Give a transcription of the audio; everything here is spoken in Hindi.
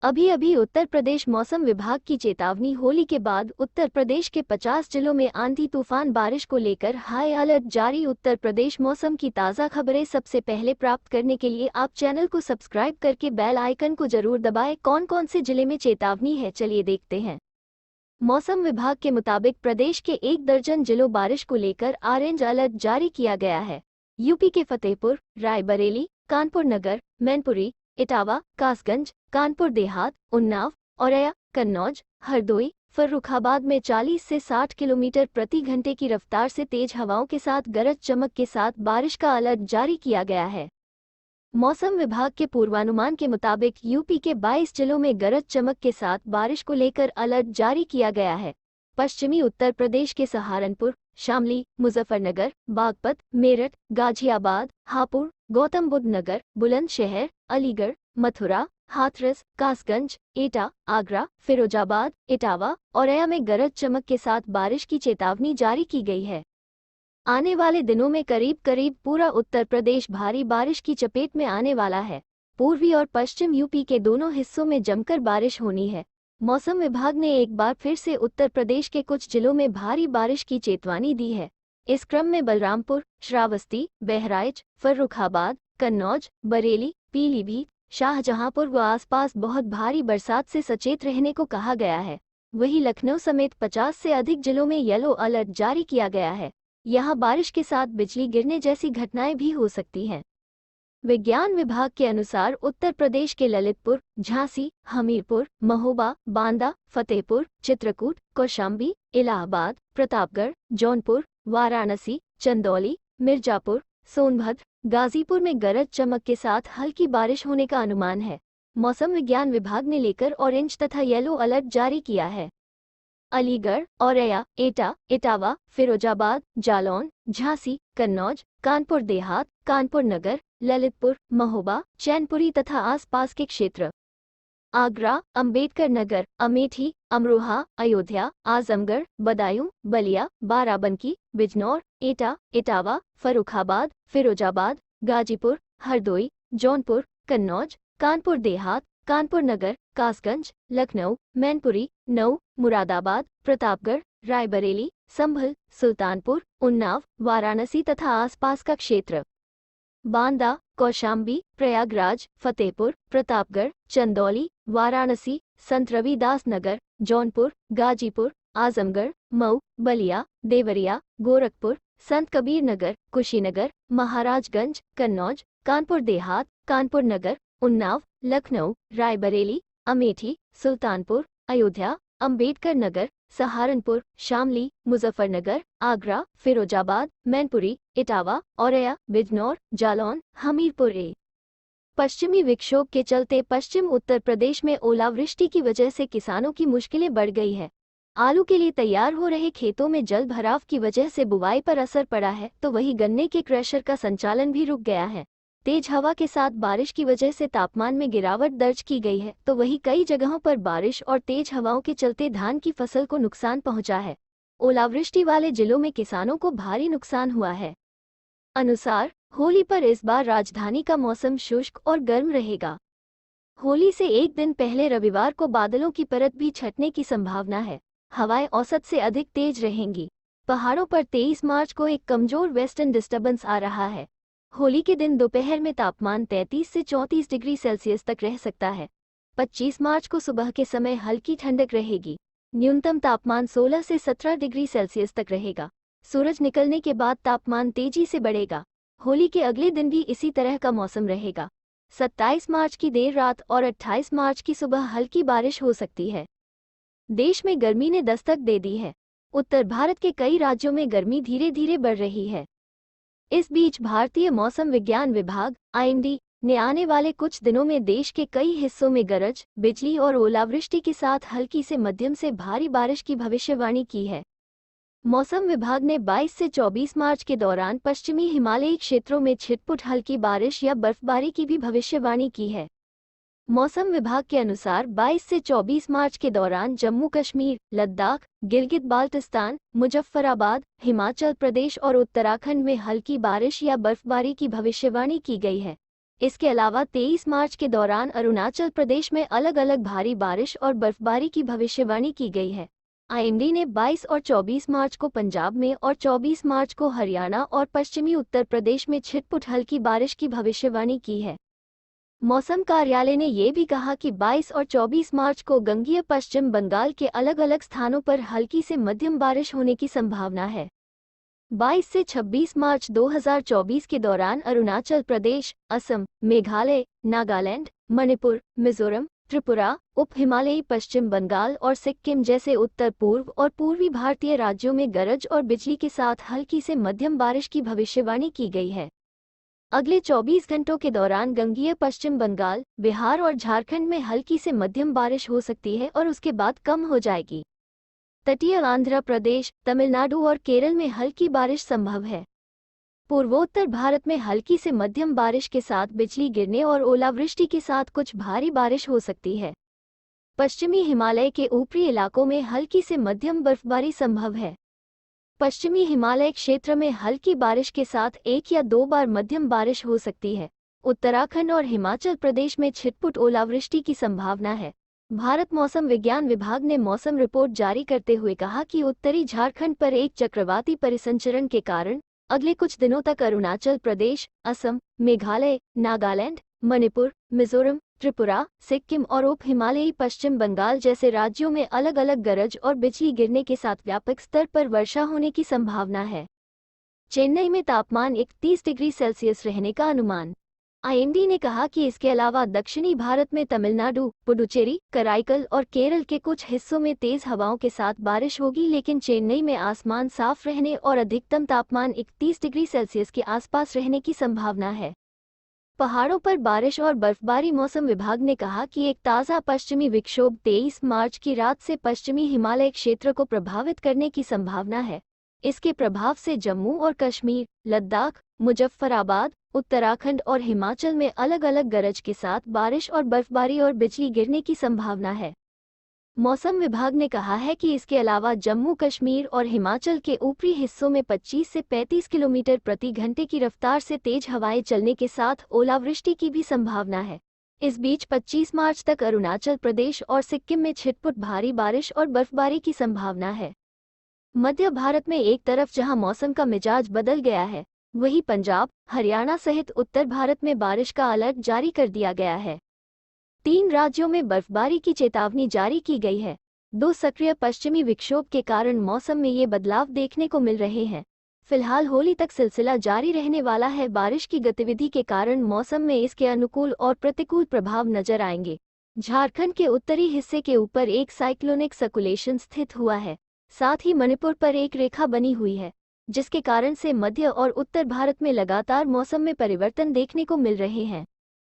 अभी अभी उत्तर प्रदेश मौसम विभाग की चेतावनी। होली के बाद उत्तर प्रदेश के 50 जिलों में आंधी तूफान बारिश को लेकर हाई अलर्ट जारी। उत्तर प्रदेश मौसम की ताज़ा खबरें सबसे पहले प्राप्त करने के लिए आप चैनल को सब्सक्राइब करके बेल आइकन को जरूर दबाएं। कौन कौन से जिले में चेतावनी है, चलिए देखते हैं। मौसम विभाग के मुताबिक प्रदेश के 1 दर्जन जिलों बारिश को लेकर ऑरेंज अलर्ट जारी किया गया है। यूपी के फतेहपुर, रायबरेली, कानपुर नगर, मैनपुरी, इटावा, कासगंज, कानपुर देहात, उन्नाव, औरैया, कन्नौज, हरदोई, फर्रुखाबाद में 40 से 60 किलोमीटर प्रति घंटे की रफ्तार से तेज हवाओं के साथ गरज चमक के साथ बारिश का अलर्ट जारी किया गया है। मौसम विभाग के पूर्वानुमान के मुताबिक यूपी के 22 जिलों में गरज चमक के साथ बारिश को लेकर अलर्ट जारी किया गया है। पश्चिमी उत्तर प्रदेश के सहारनपुर, शामली, मुजफ्फरनगर, बागपत, मेरठ, गाजियाबाद, हापुड़, गौतम बुद्ध नगर, बुलंदशहर, अलीगढ़, मथुरा, हाथरस, कासगंज, एटा, आगरा, फिरोजाबाद, इटावा, औरैया में गरज चमक के साथ बारिश की चेतावनी जारी की गई है। आने वाले दिनों में करीब करीब पूरा उत्तर प्रदेश भारी बारिश की चपेट में आने वाला है। पूर्वी और पश्चिम यूपी के दोनों हिस्सों में जमकर बारिश होनी है। मौसम विभाग ने एक बार फिर से उत्तर प्रदेश के कुछ जिलों में भारी बारिश की चेतावनी दी है। इस क्रम में बलरामपुर, श्रावस्ती, बहराइच, फर्रुखाबाद, कन्नौज, बरेली, पीलीभीत, शाहजहांपुर व आसपास बहुत भारी बरसात से सचेत रहने को कहा गया है। वहीं लखनऊ समेत 50 से अधिक जिलों में येलो अलर्ट जारी किया गया है। यहाँ बारिश के साथ बिजली गिरने जैसी घटनाएं भी हो सकती हैं। विज्ञान विभाग के अनुसार उत्तर प्रदेश के ललितपुर, झांसी, हमीरपुर, महोबा, बांदा, फतेहपुर, चित्रकूट, कौशाम्बी, इलाहाबाद, प्रतापगढ़, जौनपुर, वाराणसी, चंदौली, मिर्जापुर, सोनभद्र, गाजीपुर में गरज चमक के साथ हल्की बारिश होने का अनुमान है। मौसम विज्ञान विभाग ने लेकर ऑरेंज तथा येलो अलर्ट जारी किया है। अलीगढ़, औरैया, एटा, इटावा, फिरोजाबाद, जालौन, झांसी, कन्नौज, कानपुर देहात, कानपुर नगर, ललितपुर, महोबा, चैनपुरी तथा आसपास के क्षेत्र, आगरा, अंबेडकर नगर, अमेठी, अमरोहा, अयोध्या, आजमगढ़, बदायूं, बलिया, बाराबंकी, बिजनौर, एटा, इटावा, फर्रुखाबाद, फिरोजाबाद, गाजीपुर, हरदोई, जौनपुर, कन्नौज, कानपुर देहात, कानपुर नगर, कासगंज, लखनऊ, मैनपुरी, नऊ, मुरादाबाद, प्रतापगढ़, रायबरेली, संभल, सुल्तानपुर, उन्नाव, वाराणसी तथा आसपास का क्षेत्र, बांदा, कौशाम्बी, प्रयागराज, फतेहपुर, प्रतापगढ़, चंदौली, वाराणसी, संत रविदास नगर, जौनपुर, गाजीपुर, आजमगढ़, मऊ, बलिया, देवरिया, गोरखपुर, संत कबीर नगर, कुशीनगर, महाराजगंज, कन्नौज, कानपुर देहात, कानपुर नगर, उन्नाव, लखनऊ, रायबरेली, अमेठी, सुल्तानपुर, अयोध्या, अंबेडकर नगर, सहारनपुर, शामली, मुजफ्फरनगर, आगरा, फिरोजाबाद, मैनपुरी, इटावा, औरैया, बिजनौर, जालौन, हमीरपुर। पश्चिमी विक्षोभ के चलते पश्चिम उत्तर प्रदेश में ओलावृष्टि की वजह से किसानों की मुश्किलें बढ़ गई है। आलू के लिए तैयार हो रहे खेतों में जल भराव की वजह से बुवाई पर असर पड़ा है, तो वहीं गन्ने के क्रशर का संचालन भी रुक गया है। तेज हवा के साथ बारिश की वजह से तापमान में गिरावट दर्ज की गई है, तो वहीं कई जगहों पर बारिश और तेज हवाओं के चलते धान की फसल को नुकसान पहुंचा है। ओलावृष्टि वाले जिलों में किसानों को भारी नुकसान हुआ है। अनुसार होली पर इस बार राजधानी का मौसम शुष्क और गर्म रहेगा। होली से एक दिन पहले रविवार को बादलों की परत भी छटने की संभावना है। हवाएं औसत से अधिक तेज रहेंगी। पहाड़ों पर 23 मार्च को एक कमजोर वेस्टर्न डिस्टर्बेंस आ रहा है। होली के दिन दोपहर में तापमान 33 से 34 डिग्री सेल्सियस तक रह सकता है। 25 मार्च को सुबह के समय हल्की ठंडक रहेगी। न्यूनतम तापमान 16 से 17 डिग्री सेल्सियस तक रहेगा। सूरज निकलने के बाद तापमान तेजी से बढ़ेगा। होली के अगले दिन भी इसी तरह का मौसम रहेगा। 27 मार्च की देर रात और 28 मार्च की सुबह हल्की बारिश हो सकती है। देश में गर्मी ने दस्तक दे दी है। उत्तर भारत के कई राज्यों में गर्मी धीरे धीरे बढ़ रही है। इस बीच भारतीय मौसम विज्ञान विभाग (IMD) ने आने वाले कुछ दिनों में देश के कई हिस्सों में गरज, बिजली और ओलावृष्टि के साथ हल्की से मध्यम से भारी बारिश की भविष्यवाणी की है। मौसम विभाग ने 22 से 24 मार्च के दौरान पश्चिमी हिमालयी क्षेत्रों में छिटपुट हल्की बारिश या बर्फबारी की भी भविष्यवाणी की है। मौसम विभाग के अनुसार 22 से 24 मार्च के दौरान जम्मू कश्मीर, लद्दाख, गिलगित बाल्टिस्तान, मुजफ्फराबाद, हिमाचल प्रदेश और उत्तराखंड में हल्की बारिश या बर्फबारी की भविष्यवाणी की गई है। इसके अलावा 23 मार्च के दौरान अरुणाचल प्रदेश में अलग अलग भारी बारिश और बर्फबारी की भविष्यवाणी की गई है। आईएमडी ने 22 और 24 मार्च को पंजाब में और 24 मार्च को हरियाणा और पश्चिमी उत्तर प्रदेश में छिटपुट हल्की बारिश की भविष्यवाणी की है। मौसम कार्यालय ने यह भी कहा कि 22 और 24 मार्च को गंगीय पश्चिम बंगाल के अलग अलग स्थानों पर हल्की से मध्यम बारिश होने की संभावना है। 22 से 26 मार्च 2024 के दौरान अरुणाचल प्रदेश, असम, मेघालय, नागालैंड, मणिपुर, मिजोरम, त्रिपुरा, उप हिमालयी पश्चिम बंगाल और सिक्किम जैसे उत्तर पूर्व और पूर्वी भारतीय राज्यों में गरज और बिजली के साथ हल्की से मध्यम बारिश की भविष्यवाणी की गई है। अगले 24 घंटों के दौरान गंगीय पश्चिम बंगाल, बिहार और झारखंड में हल्की से मध्यम बारिश हो सकती है और उसके बाद कम हो जाएगी। तटीय आंध्र प्रदेश, तमिलनाडु और केरल में हल्की बारिश संभव है। पूर्वोत्तर भारत में हल्की से मध्यम बारिश के साथ बिजली गिरने और ओलावृष्टि के साथ कुछ भारी बारिश हो सकती है। पश्चिमी हिमालय के ऊपरी इलाकों में हल्की से मध्यम बर्फबारी संभव है। पश्चिमी हिमालय क्षेत्र में हल्की बारिश के साथ 1 या 2 बार मध्यम बारिश हो सकती है। उत्तराखंड और हिमाचल प्रदेश में छिटपुट ओलावृष्टि की संभावना है। भारत मौसम विज्ञान विभाग ने मौसम रिपोर्ट जारी करते हुए कहा कि उत्तरी झारखंड पर एक चक्रवाती परिसंचरण के कारण अगले कुछ दिनों तक अरुणाचल प्रदेश, असम, मेघालय, नागालैंड, मणिपुर, मिजोरम, त्रिपुरा, सिक्किम और उप हिमालयी पश्चिम बंगाल जैसे राज्यों में अलग अलग गरज और बिजली गिरने के साथ व्यापक स्तर पर वर्षा होने की संभावना है। चेन्नई में तापमान 31 डिग्री सेल्सियस रहने का अनुमान। आईएमडी ने कहा कि इसके अलावा दक्षिणी भारत में तमिलनाडु, पुडुचेरी, कराईकल और केरल के कुछ हिस्सों में तेज हवाओं के साथ बारिश होगी, लेकिन चेन्नई में आसमान साफ रहने और अधिकतम तापमान 31 डिग्री सेल्सियस के आसपास रहने की संभावना है। पहाड़ों पर बारिश और बर्फबारी। मौसम विभाग ने कहा कि एक ताज़ा पश्चिमी विक्षोभ 23 मार्च की रात से पश्चिमी हिमालय क्षेत्र को प्रभावित करने की संभावना है। इसके प्रभाव से जम्मू और कश्मीर, लद्दाख, मुजफ्फराबाद, उत्तराखंड और हिमाचल में अलग अलग गरज के साथ बारिश और बर्फबारी और बिजली गिरने की संभावना है। मौसम विभाग ने कहा है कि इसके अलावा जम्मू कश्मीर और हिमाचल के ऊपरी हिस्सों में 25 से 35 किलोमीटर प्रति घंटे की रफ्तार से तेज हवाएं चलने के साथ ओलावृष्टि की भी संभावना है। इस बीच 25 मार्च तक अरुणाचल प्रदेश और सिक्किम में छिटपुट भारी बारिश और बर्फबारी की संभावना है। मध्य भारत में एक तरफ जहां मौसम का मिजाज बदल गया है, वहीं पंजाब, हरियाणा सहित उत्तर भारत में बारिश का अलर्ट जारी कर दिया गया है। 3 राज्यों में बर्फबारी की चेतावनी जारी की गई है। 2 सक्रिय पश्चिमी विक्षोभ के कारण मौसम में ये बदलाव देखने को मिल रहे हैं। फिलहाल होली तक सिलसिला जारी रहने वाला है। बारिश की गतिविधि के कारण मौसम में इसके अनुकूल और प्रतिकूल प्रभाव नजर आएंगे। झारखंड के उत्तरी हिस्से के ऊपर एक साइक्लोनिक सर्कुलेशन स्थित हुआ है। साथ ही मणिपुर पर एक रेखा बनी हुई है, जिसके कारण से मध्य और उत्तर भारत में लगातार मौसम में परिवर्तन देखने को मिल रहे हैं।